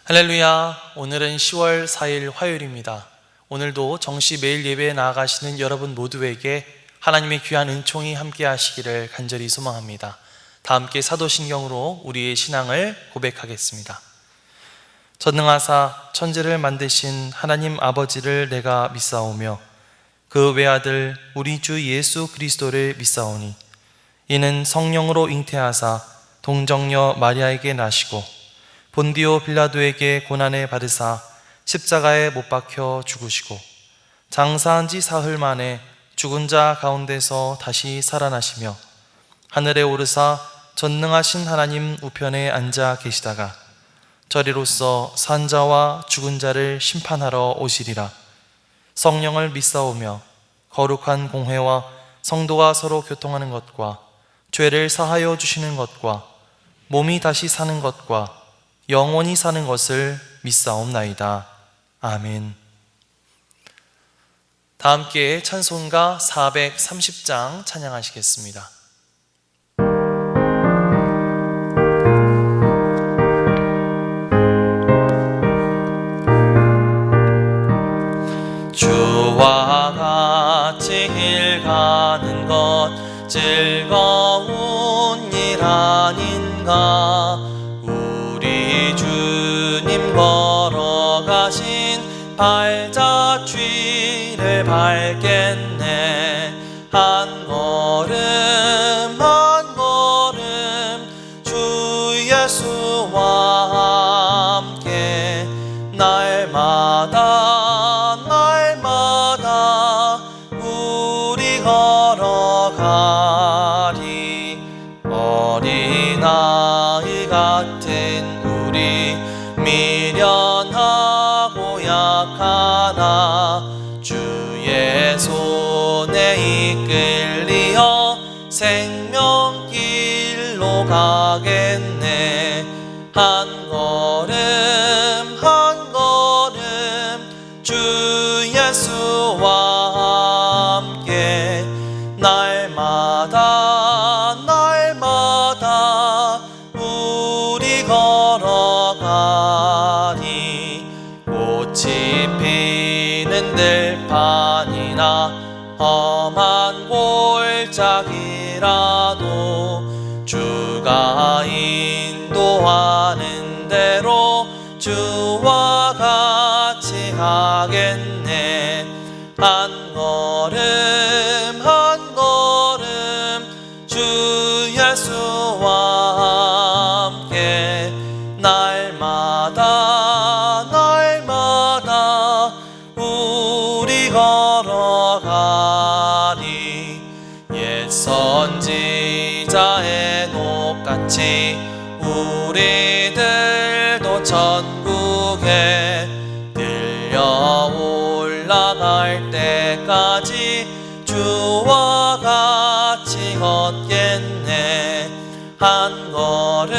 할렐루야. 오늘은 10월 4일 화요일입니다. 오늘도 정시 매일 예배에 나아가시는 여러분 모두에게 하나님의 귀한 은총이 함께 하시기를 간절히 소망합니다. 다 함께 사도신경으로 우리의 신앙을 고백하겠습니다. 전능하사 천지를 만드신 하나님 아버지를 내가 믿사오며 그 외아들 우리 주 예수 그리스도를 믿사오니 이는 성령으로 잉태하사 동정녀 마리아에게 나시고 본디오 빌라도에게 고난을 받으사 십자가에 못 박혀 죽으시고 장사한 지 사흘 만에 죽은 자 가운데서 다시 살아나시며 하늘에 오르사 전능하신 하나님 우편에 앉아 계시다가 저리로서 산 자와 죽은 자를 심판하러 오시리라. 성령을 믿사오며 거룩한 공회와 성도가 서로 교통하는 것과 죄를 사하여 주시는 것과 몸이 다시 사는 것과 영원히 사는 것을 믿사옵나이다. 아멘. 다 함께 찬송가 430장 찬양하시겠습니다. 주와 같이 길 가는 것 즐거운 일 아닌가. 주님 걸어가신 발자취를 밟겠네. 한 걸음 한 걸음 주 예수와 함께 날마다 날마다 우리 걸어가리. 어린아이 같은 미련하고 약하나 주의 손에 이끌리어 생명길로 가겠네. 한 걸음 한 걸음 주 예수와 함께 날마다 날마다 우리 걸어가니. 꽃이 피는 들판이나 험한 골짜기라도 주가 인도하는 대로 주와 같이 가겠네. 한 걸음 한 걸음 주 예수와 함께 날마다 날마다 우리 걸어가니. 옛 선지자의 녹같이 우리들도 천국에 들려 올라갈 때까지 주와 같이 걷겠네. 한 걸음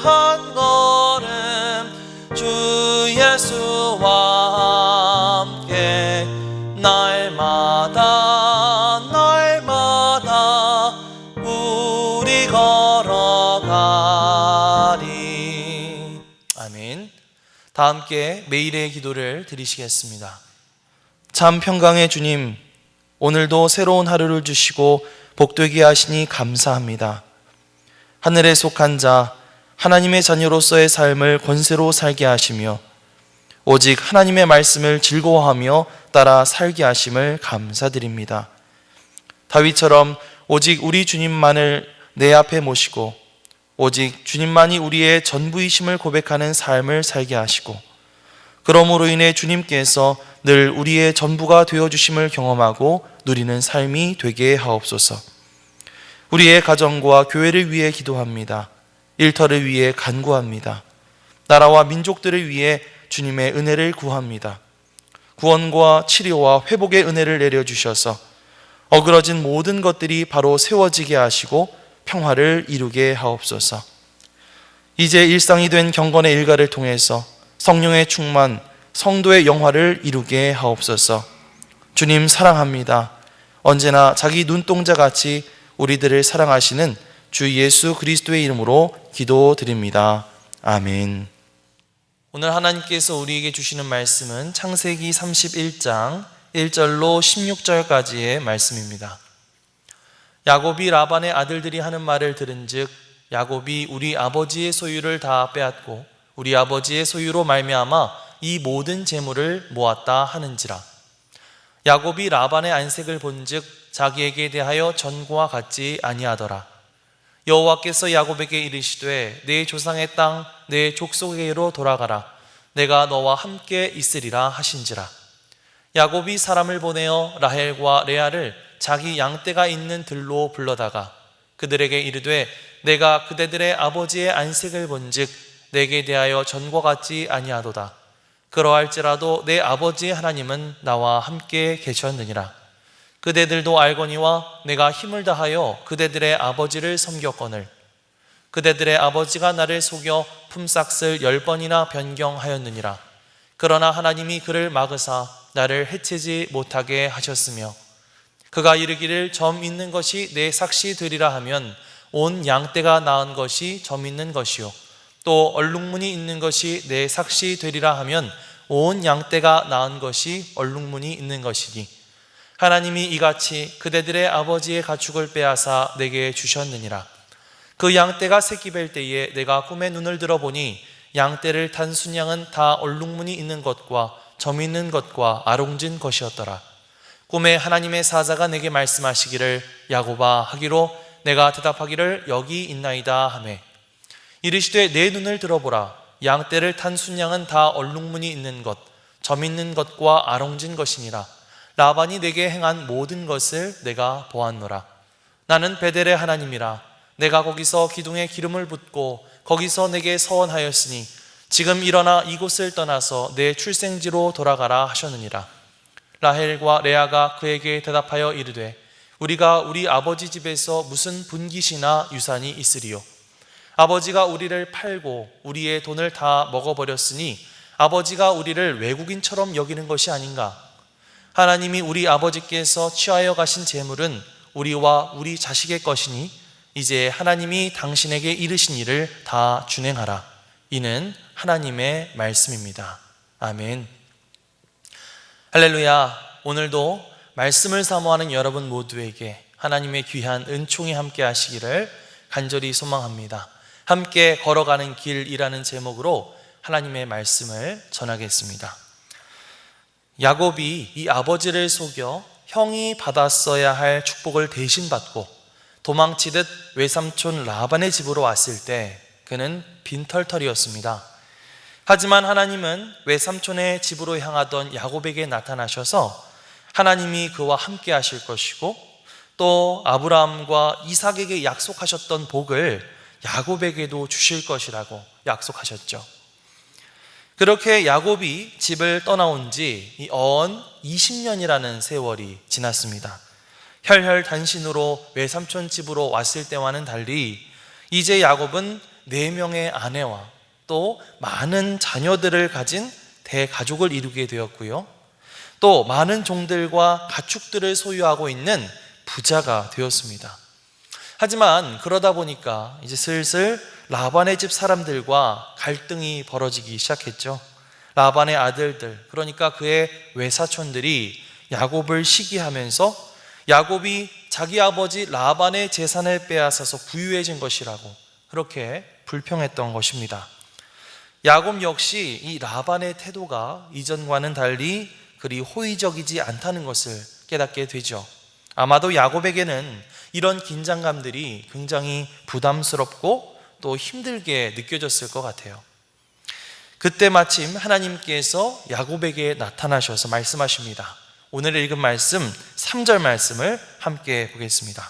한 걸음 주 예수와 함께 날마다 날마다 우리 걸어가리. 아멘. 다 함께 매일의 기도를 드리시겠습니다. 참 평강의 주님, 오늘도 새로운 하루를 주시고 복되게 하시니 감사합니다. 하늘에 속한 자, 하나님의 자녀로서의 삶을 권세로 살게 하시며 오직 하나님의 말씀을 즐거워하며 따라 살게 하심을 감사드립니다. 다윗처럼 오직 우리 주님만을 내 앞에 모시고 오직 주님만이 우리의 전부이심을 고백하는 삶을 살게 하시고 그러므로 인해 주님께서 늘 우리의 전부가 되어주심을 경험하고 누리는 삶이 되게 하옵소서. 우리의 가정과 교회를 위해 기도합니다. 일터를 위해 간구합니다. 나라와 민족들을 위해 주님의 은혜를 구합니다. 구원과 치료와 회복의 은혜를 내려주셔서 어그러진 모든 것들이 바로 세워지게 하시고 평화를 이루게 하옵소서. 이제 일상이 된 경건의 일가를 통해서 성령의 충만, 성도의 영화를 이루게 하옵소서. 주님 사랑합니다. 언제나 자기 눈동자같이 우리들을 사랑하시는 주 예수 그리스도의 이름으로 기도드립니다. 아멘. 오늘 하나님께서 우리에게 주시는 말씀은 창세기 31장 1절로 16절까지의 말씀입니다. 야곱이 라반의 아들들이 하는 말을 들은즉 야곱이 우리 아버지의 소유를 다 빼앗고 우리 아버지의 소유로 말미암아 이 모든 재물을 모았다 하는지라. 야곱이 라반의 안색을 본즉 자기에게 대하여 전과 같지 아니하더라. 여호와께서 야곱에게 이르시되 내 조상의 땅 내 족속에게로 돌아가라. 내가 너와 함께 있으리라 하신지라. 야곱이 사람을 보내어 라헬과 레아를 자기 양떼가 있는 들로 불러다가 그들에게 이르되 내가 그대들의 아버지의 안색을 본즉 내게 대하여 전과 같지 아니하도다. 그러할지라도 내 아버지의 하나님은 나와 함께 계셨느니라. 그대들도 알거니와 내가 힘을 다하여 그대들의 아버지를 섬겼거늘 그대들의 아버지가 나를 속여 품삯을 10번이나 변경하였느니라. 그러나 하나님이 그를 막으사 나를 해치지 못하게 하셨으며 그가 이르기를 점 있는 것이 내 삭시 되리라 하면 온 양떼가 낳은 것이 점 있는 것이요 또 얼룩무늬 있는 것이 내 삭시 되리라 하면 온 양떼가 낳은 것이 얼룩무늬 있는 것이니 하나님이 이같이 그대들의 아버지의 가축을 빼앗아 내게 주셨느니라. 그 양떼가 새끼 뵐 때에 내가 꿈에 눈을 들어보니 양떼를 탄 순양은 다 얼룩무늬 있는 것과 점 있는 것과 아롱진 것이었더라. 꿈에 하나님의 사자가 내게 말씀하시기를 야곱아 하기로 내가 대답하기를 여기 있나이다 하매 이르시되 내 눈을 들어보라. 양떼를 탄 순양은 다 얼룩무늬 있는 것, 점 있는 것과 아롱진 것이니라. 라반이 내게 행한 모든 것을 내가 보았노라. 나는 베델의 하나님이라. 내가 거기서 기둥에 기름을 붓고 거기서 내게 서원하였으니 지금 일어나 이곳을 떠나서 내 출생지로 돌아가라 하셨느니라. 라헬과 레아가 그에게 대답하여 이르되 우리가 우리 아버지 집에서 무슨 분깃이나 유산이 있으리요. 아버지가 우리를 팔고 우리의 돈을 다 먹어버렸으니 아버지가 우리를 외국인처럼 여기는 것이 아닌가. 하나님이 우리 아버지께서 취하여 가신 재물은 우리와 우리 자식의 것이니 이제 하나님이 당신에게 이르신 일을 다 준행하라. 이는 하나님의 말씀입니다. 아멘. 할렐루야. 오늘도 말씀을 사모하는 여러분 모두에게 하나님의 귀한 은총이 함께 하시기를 간절히 소망합니다. 함께 걸어가는 길이라는 제목으로 하나님의 말씀을 전하겠습니다. 야곱이 이 아버지를 속여 형이 받았어야 할 축복을 대신 받고 도망치듯 외삼촌 라반의 집으로 왔을 때 그는 빈털털이었습니다. 하지만 하나님은 외삼촌의 집으로 향하던 야곱에게 나타나셔서 하나님이 그와 함께 하실 것이고 또 아브라함과 이삭에게 약속하셨던 복을 야곱에게도 주실 것이라고 약속하셨죠. 그렇게 야곱이 집을 떠나온 지 어언 20년이라는 세월이 지났습니다. 혈혈단신으로 외삼촌 집으로 왔을 때와는 달리 이제 야곱은 4명의 아내와 또 많은 자녀들을 가진 대가족을 이루게 되었고요. 또 많은 종들과 가축들을 소유하고 있는 부자가 되었습니다. 하지만 그러다 보니까 이제 슬슬 라반의 집 사람들과 갈등이 벌어지기 시작했죠. 라반의 아들들, 그러니까 그의 외사촌들이 야곱을 시기하면서 야곱이 자기 아버지 라반의 재산을 빼앗아서 부유해진 것이라고 그렇게 불평했던 것입니다. 야곱 역시 이 라반의 태도가 이전과는 달리 그리 호의적이지 않다는 것을 깨닫게 되죠. 아마도 야곱에게는 이런 긴장감들이 굉장히 부담스럽고 또 힘들게 느껴졌을 것 같아요. 그때 마침 하나님께서 야곱에게 나타나셔서 말씀하십니다. 오늘 읽은 말씀 3절 말씀을 함께 보겠습니다.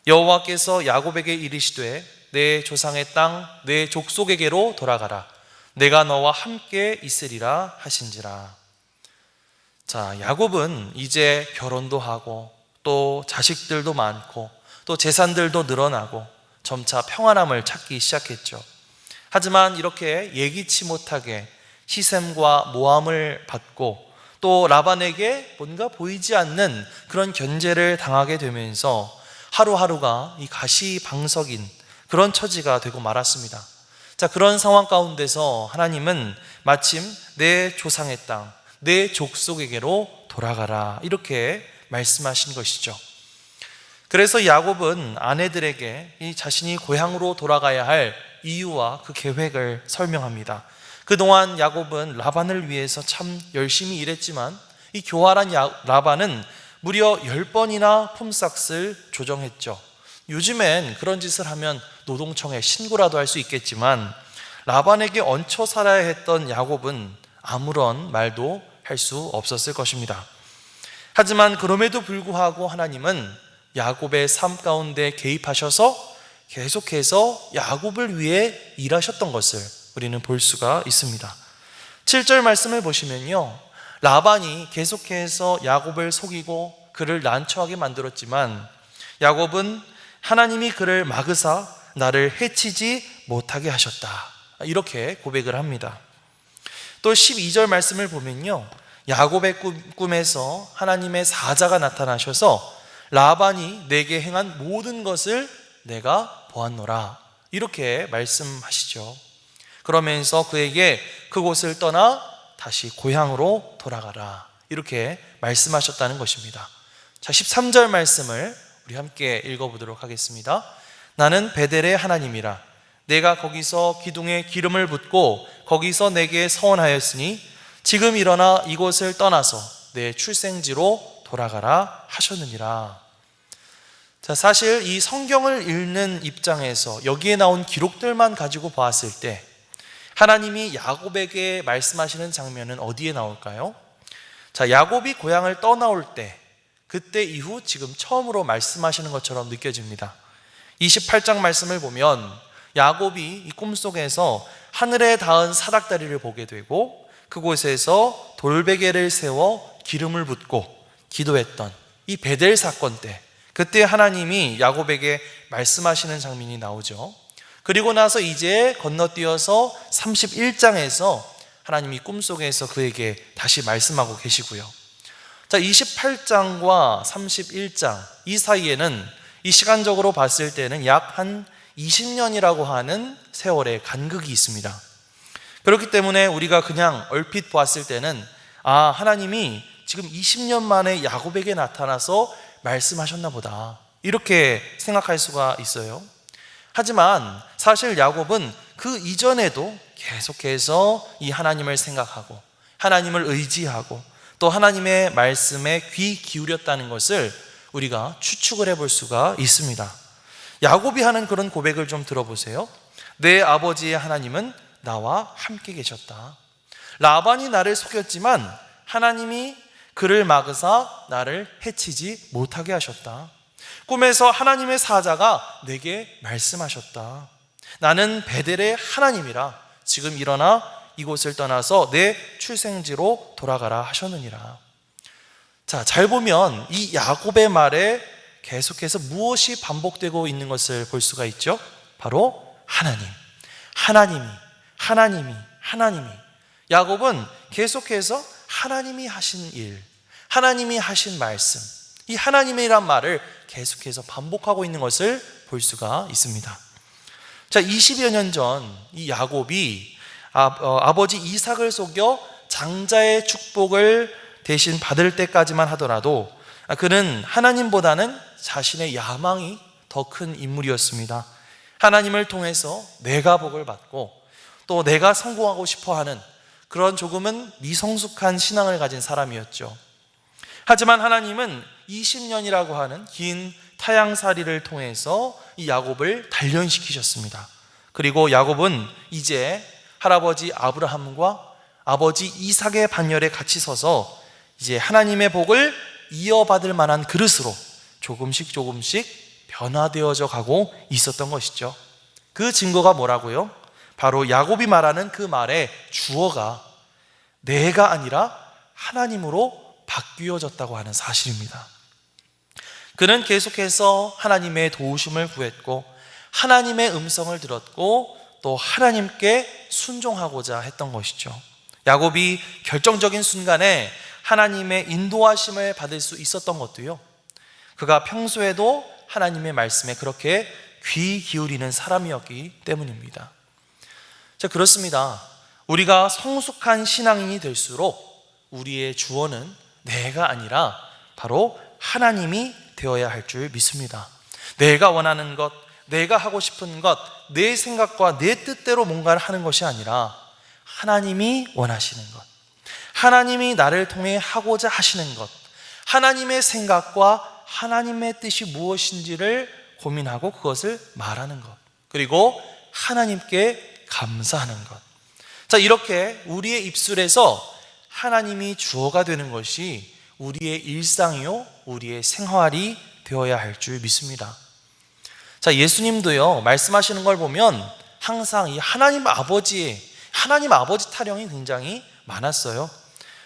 여호와께서 야곱에게 이르시되 내 조상의 땅 내 족속에게로 돌아가라. 내가 너와 함께 있으리라 하신지라. 자, 야곱은 이제 결혼도 하고 또 자식들도 많고 또 재산들도 늘어나고 점차 평안함을 찾기 시작했죠. 하지만 이렇게 예기치 못하게 시셈과 모함을 받고 또 라반에게 뭔가 보이지 않는 그런 견제를 당하게 되면서 하루하루가 이 가시방석인 그런 처지가 되고 말았습니다. 자, 그런 상황 가운데서 하나님은 마침 내 조상의 땅, 내 족속에게로 돌아가라 이렇게 말씀하신 것이죠. 그래서 야곱은 아내들에게 이 자신이 고향으로 돌아가야 할 이유와 그 계획을 설명합니다. 그동안 야곱은 라반을 위해서 참 열심히 일했지만 이 교활한 라반은 무려 10번이나 품삯을 조정했죠. 요즘엔 그런 짓을 하면 노동청에 신고라도 할 수 있겠지만 라반에게 얹혀 살아야 했던 야곱은 아무런 말도 할 수 없었을 것입니다. 하지만 그럼에도 불구하고 하나님은 야곱의 삶 가운데 개입하셔서 계속해서 야곱을 위해 일하셨던 것을 우리는 볼 수가 있습니다. 7절 말씀을 보시면요, 라반이 계속해서 야곱을 속이고 그를 난처하게 만들었지만 야곱은 하나님이 그를 막으사 나를 해치지 못하게 하셨다 이렇게 고백을 합니다. 또 12절 말씀을 보면요, 야곱의 꿈에서 하나님의 사자가 나타나셔서 라반이 내게 행한 모든 것을 내가 보았노라 이렇게 말씀하시죠. 그러면서 그에게 그곳을 떠나 다시 고향으로 돌아가라 이렇게 말씀하셨다는 것입니다. 자, 13절 말씀을 우리 함께 읽어보도록 하겠습니다. 나는 베델의 하나님이라. 내가 거기서 기둥에 기름을 붓고 거기서 내게 서원하였으니 지금 일어나 이곳을 떠나서 내 출생지로 돌아가라 하셨느니라. 자, 사실 이 성경을 읽는 입장에서 여기에 나온 기록들만 가지고 보았을 때 하나님이 야곱에게 말씀하시는 장면은 어디에 나올까요? 자, 야곱이 고향을 떠나올 때 그때 이후 지금 처음으로 말씀하시는 것처럼 느껴집니다. 28장 말씀을 보면 야곱이 이 꿈속에서 하늘에 닿은 사닥다리를 보게 되고 그곳에서 돌베개를 세워 기름을 붓고 기도했던 이 베델 사건 때 그때 하나님이 야곱에게 말씀하시는 장면이 나오죠. 그리고 나서 이제 건너뛰어서 31장에서 하나님이 꿈속에서 그에게 다시 말씀하고 계시고요. 자, 28장과 31장 이 사이에는 이 시간적으로 봤을 때는 약 한 20년이라고 하는 세월의 간극이 있습니다. 그렇기 때문에 우리가 그냥 얼핏 보았을 때는 하나님이 지금 20년 만에 야곱에게 나타나서 말씀하셨나 보다 이렇게 생각할 수가 있어요. 하지만 사실 야곱은 그 이전에도 계속해서 이 하나님을 생각하고 하나님을 의지하고 또 하나님의 말씀에 귀 기울였다는 것을 우리가 추측을 해볼 수가 있습니다. 야곱이 하는 그런 고백을 좀 들어보세요. 내 아버지의 하나님은 나와 함께 계셨다. 라반이 나를 속였지만 하나님이 그를 막으사 나를 해치지 못하게 하셨다. 꿈에서 하나님의 사자가 내게 말씀하셨다. 나는 베델의 하나님이라. 지금 일어나 이곳을 떠나서 내 출생지로 돌아가라 하셨느니라. 자, 잘 보면 이 야곱의 말에 계속해서 무엇이 반복되고 있는 것을 볼 수가 있죠? 바로 하나님이. 야곱은 계속해서 하나님이 하신 일, 하나님이 하신 말씀, 이 하나님이란 말을 계속해서 반복하고 있는 것을 볼 수가 있습니다. 자, 20여 년 전 이 야곱이 아버지 이삭을 속여 장자의 축복을 대신 받을 때까지만 하더라도 그는 하나님보다는 자신의 야망이 더 큰 인물이었습니다. 하나님을 통해서 내가 복을 받고 또 내가 성공하고 싶어하는 그런 조금은 미성숙한 신앙을 가진 사람이었죠. 하지만 하나님은 20년이라고 하는 긴 타향살이를 통해서 이 야곱을 단련시키셨습니다. 그리고 야곱은 이제 할아버지 아브라함과 아버지 이삭의 반열에 같이 서서 이제 하나님의 복을 이어받을 만한 그릇으로 조금씩 변화되어져 가고 있었던 것이죠. 그 증거가 뭐라고요? 바로 야곱이 말하는 그 말의 주어가 내가 아니라 하나님으로 바뀌어졌다고 하는 사실입니다. 그는 계속해서 하나님의 도우심을 구했고 하나님의 음성을 들었고 또 하나님께 순종하고자 했던 것이죠. 야곱이 결정적인 순간에 하나님의 인도하심을 받을 수 있었던 것도요, 그가 평소에도 하나님의 말씀에 그렇게 귀 기울이는 사람이었기 때문입니다. 자, 그렇습니다. 우리가 성숙한 신앙인이 될수록 우리의 주어는 내가 아니라 바로 하나님이 되어야 할 줄 믿습니다. 내가 원하는 것, 내가 하고 싶은 것, 내 생각과 내 뜻대로 뭔가를 하는 것이 아니라 하나님이 원하시는 것, 하나님이 나를 통해 하고자 하시는 것, 하나님의 생각과 하나님의 뜻이 무엇인지를 고민하고 그것을 말하는 것, 그리고 하나님께 감사하는 것. 자, 이렇게 우리의 입술에서 하나님이 주어가 되는 것이 우리의 일상이요, 우리의 생활이 되어야 할 줄 믿습니다. 자, 예수님도요, 말씀하시는 걸 보면 항상 이 하나님 아버지 타령이 굉장히 많았어요.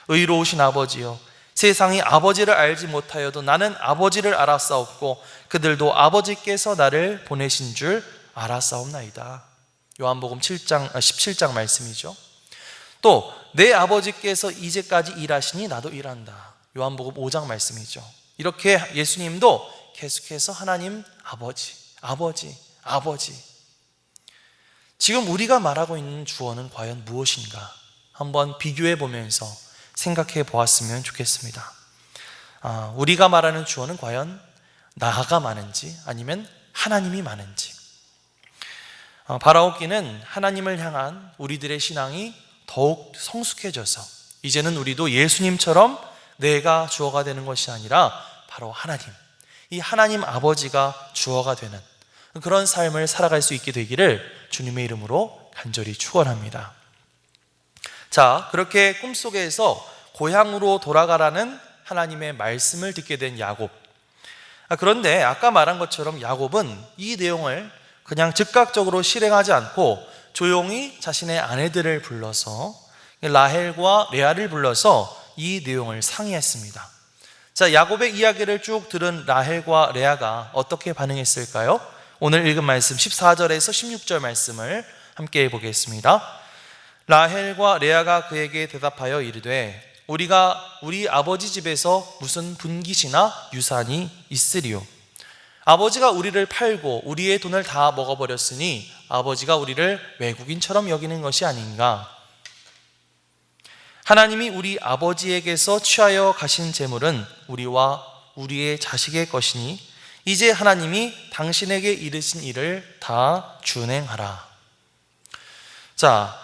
의로우신 아버지요, 세상이 아버지를 알지 못하여도 나는 아버지를 알았사옵고 그들도 아버지께서 나를 보내신 줄 알았사옵나이다. 요한복음 17장 말씀이죠. 또 내 아버지께서 이제까지 일하시니 나도 일한다. 요한복음 5장 말씀이죠. 이렇게 예수님도 계속해서 하나님 아버지. 지금 우리가 말하고 있는 주어는 과연 무엇인가? 한번 비교해 보면서 생각해 보았으면 좋겠습니다. 우리가 말하는 주어는 과연 나가 많은지 아니면 하나님이 많은지. 바라옵기는 하나님을 향한 우리들의 신앙이 더욱 성숙해져서 이제는 우리도 예수님처럼 내가 주어가 되는 것이 아니라 바로 하나님, 이 하나님 아버지가 주어가 되는 그런 삶을 살아갈 수 있게 되기를 주님의 이름으로 간절히 축원합니다. 자, 그렇게 꿈속에서 고향으로 돌아가라는 하나님의 말씀을 듣게 된 야곱. 그런데 아까 말한 것처럼 야곱은 이 내용을 그냥 즉각적으로 실행하지 않고 조용히 자신의 아내들을 불러서 라헬과 레아를 불러서 이 내용을 상의했습니다. 자, 야곱의 이야기를 쭉 들은 라헬과 레아가 어떻게 반응했을까요? 오늘 읽은 말씀 14절에서 16절 말씀을 함께 보겠습니다. 라헬과 레아가 그에게 대답하여 이르되 우리가 우리 아버지 집에서 무슨 분깃이나 유산이 있으리요? 아버지가 우리를 팔고 우리의 돈을 다 먹어버렸으니 아버지가 우리를 외국인처럼 여기는 것이 아닌가? 하나님이 우리 아버지에게서 취하여 가신 재물은 우리와 우리의 자식의 것이니 이제 하나님이 당신에게 이르신 일을 다 준행하라. 자,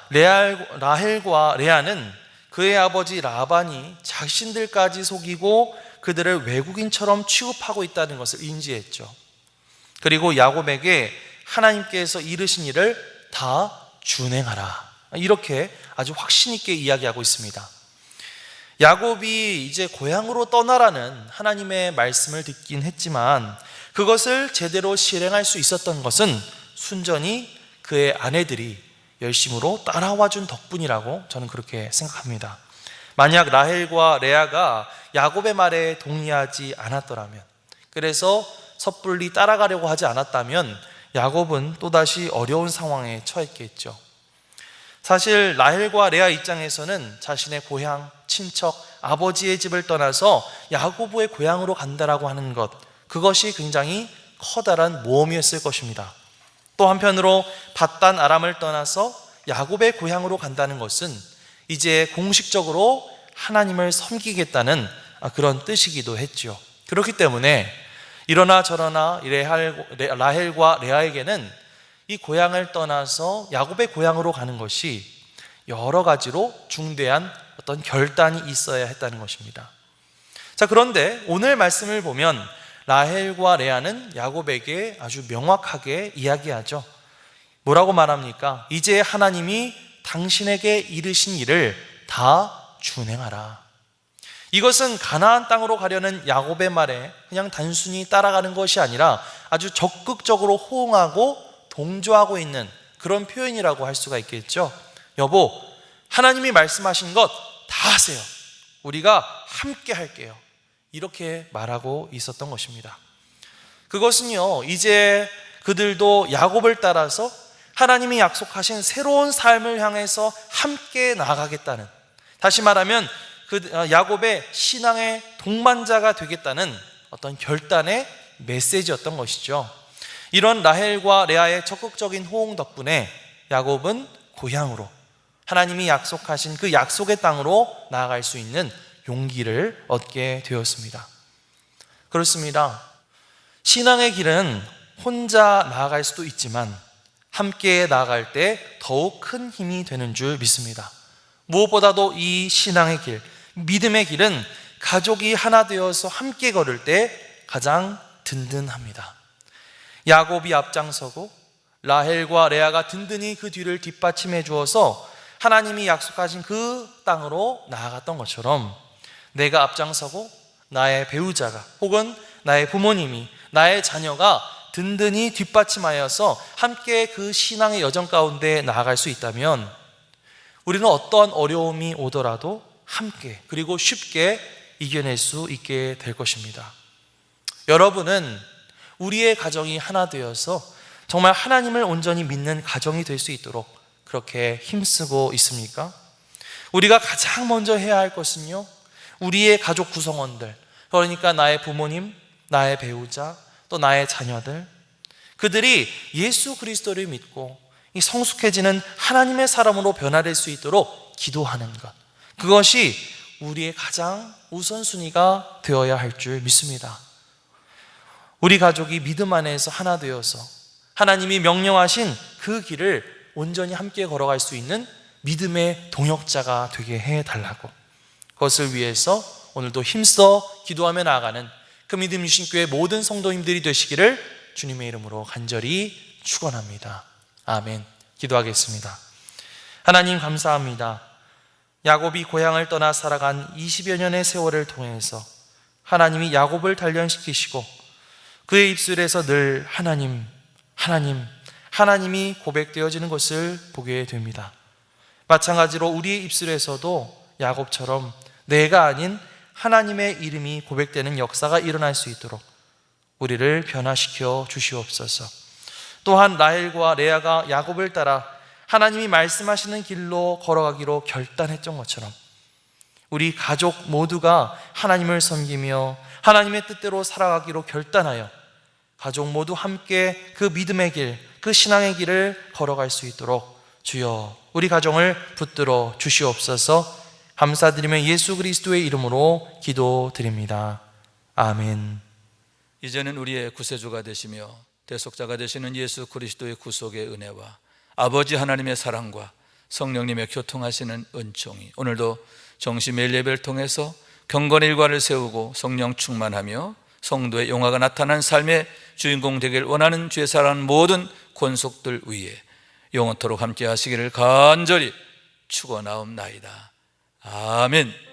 라헬과 레아는 그의 아버지 라반이 자신들까지 속이고 그들을 외국인처럼 취급하고 있다는 것을 인지했죠. 그리고 야곱에게 하나님께서 이르신 일을 다 준행하라, 이렇게 아주 확신 있게 이야기하고 있습니다. 야곱이 이제 고향으로 떠나라는 하나님의 말씀을 듣긴 했지만 그것을 제대로 실행할 수 있었던 것은 순전히 그의 아내들이 열심으로 따라와 준 덕분이라고 저는 그렇게 생각합니다. 만약 라헬과 레아가 야곱의 말에 동의하지 않았더라면, 그래서 섣불리 따라가려고 하지 않았다면 야곱은 또다시 어려운 상황에 처했겠죠. 사실 라헬과 레아 입장에서는 자신의 고향, 친척, 아버지의 집을 떠나서 야고보의 고향으로 간다라고 하는 것, 그것이 굉장히 커다란 모험이었을 것입니다. 또 한편으로 밧단 아람을 떠나서 야곱의 고향으로 간다는 것은 이제 공식적으로 하나님을 섬기겠다는 그런 뜻이기도 했죠. 그렇기 때문에 이러나 저러나 라헬과 레아에게는 이 고향을 떠나서 야곱의 고향으로 가는 것이 여러 가지로 중대한 어떤 결단이 있어야 했다는 것입니다. 자, 그런데 오늘 말씀을 보면 라헬과 레아는 야곱에게 아주 명확하게 이야기하죠. 뭐라고 말합니까? 이제 하나님이 당신에게 이르신 일을 다 준행하라. 이것은 가나안 땅으로 가려는 야곱의 말에 그냥 단순히 따라가는 것이 아니라 아주 적극적으로 호응하고 동조하고 있는 그런 표현이라고 할 수가 있겠죠. 여보, 하나님이 말씀하신 것 다 하세요. 우리가 함께 할게요. 이렇게 말하고 있었던 것입니다. 그것은요, 이제 그들도 야곱을 따라서 하나님이 약속하신 새로운 삶을 향해서 함께 나아가겠다는, 다시 말하면 야곱의 신앙의 동반자가 되겠다는 어떤 결단의 메시지였던 것이죠. 이런 라헬과 레아의 적극적인 호응 덕분에 야곱은 고향으로, 하나님이 약속하신 그 약속의 땅으로 나아갈 수 있는 용기를 얻게 되었습니다. 그렇습니다. 신앙의 길은 혼자 나아갈 수도 있지만 함께 나아갈 때 더욱 큰 힘이 되는 줄 믿습니다. 무엇보다도 이 신앙의 길, 믿음의 길은 가족이 하나 되어서 함께 걸을 때 가장 든든합니다. 야곱이 앞장서고 라헬과 레아가 든든히 그 뒤를 뒷받침해 주어서 하나님이 약속하신 그 땅으로 나아갔던 것처럼 내가 앞장서고 나의 배우자가 혹은 나의 부모님이, 나의 자녀가 든든히 뒷받침하여서 함께 그 신앙의 여정 가운데 나아갈 수 있다면 우리는 어떠한 어려움이 오더라도 함께 그리고 쉽게 이겨낼 수 있게 될 것입니다. 여러분은 우리의 가정이 하나 되어서 정말 하나님을 온전히 믿는 가정이 될 수 있도록 그렇게 힘쓰고 있습니까? 우리가 가장 먼저 해야 할 것은요, 우리의 가족 구성원들, 그러니까 나의 부모님, 나의 배우자, 또 나의 자녀들, 그들이 예수 그리스도를 믿고 이 성숙해지는 하나님의 사람으로 변화될 수 있도록 기도하는 것, 그것이 우리의 가장 우선순위가 되어야 할 줄 믿습니다. 우리 가족이 믿음 안에서 하나 되어서 하나님이 명령하신 그 길을 온전히 함께 걸어갈 수 있는 믿음의 동역자가 되게 해달라고, 그것을 위해서 오늘도 힘써 기도하며 나아가는 그 믿음 유신교회 모든 성도님들이 되시기를 주님의 이름으로 간절히 축원합니다. 아멘. 기도하겠습니다. 하나님 감사합니다. 야곱이 고향을 떠나 살아간 20여 년의 세월을 통해서 하나님이 야곱을 단련시키시고 그의 입술에서 늘 하나님, 하나님, 하나님이 고백되어지는 것을 보게 됩니다. 마찬가지로 우리의 입술에서도 야곱처럼 내가 아닌 하나님의 이름이 고백되는 역사가 일어날 수 있도록 우리를 변화시켜 주시옵소서. 또한 라헬과 레아가 야곱을 따라 하나님이 말씀하시는 길로 걸어가기로 결단했던 것처럼 우리 가족 모두가 하나님을 섬기며 하나님의 뜻대로 살아가기로 결단하여 가족 모두 함께 그 믿음의 길, 그 신앙의 길을 걸어갈 수 있도록 주여 우리 가정을 붙들어 주시옵소서. 감사드리며 예수 그리스도의 이름으로 기도드립니다. 아멘. 이제는 우리의 구세주가 되시며 대속자가 되시는 예수 그리스도의 구속의 은혜와 아버지 하나님의 사랑과 성령님의 교통하시는 은총이 오늘도 정시 매일 예배를 통해서 경건의 일과를 세우고 성령 충만하며 성도의 영화가 나타난 삶의 주인공 되길 원하는 주의 사랑하는 모든 권속들 위에 영원토록 함께 하시기를 간절히 축원하옵나이다. 아멘.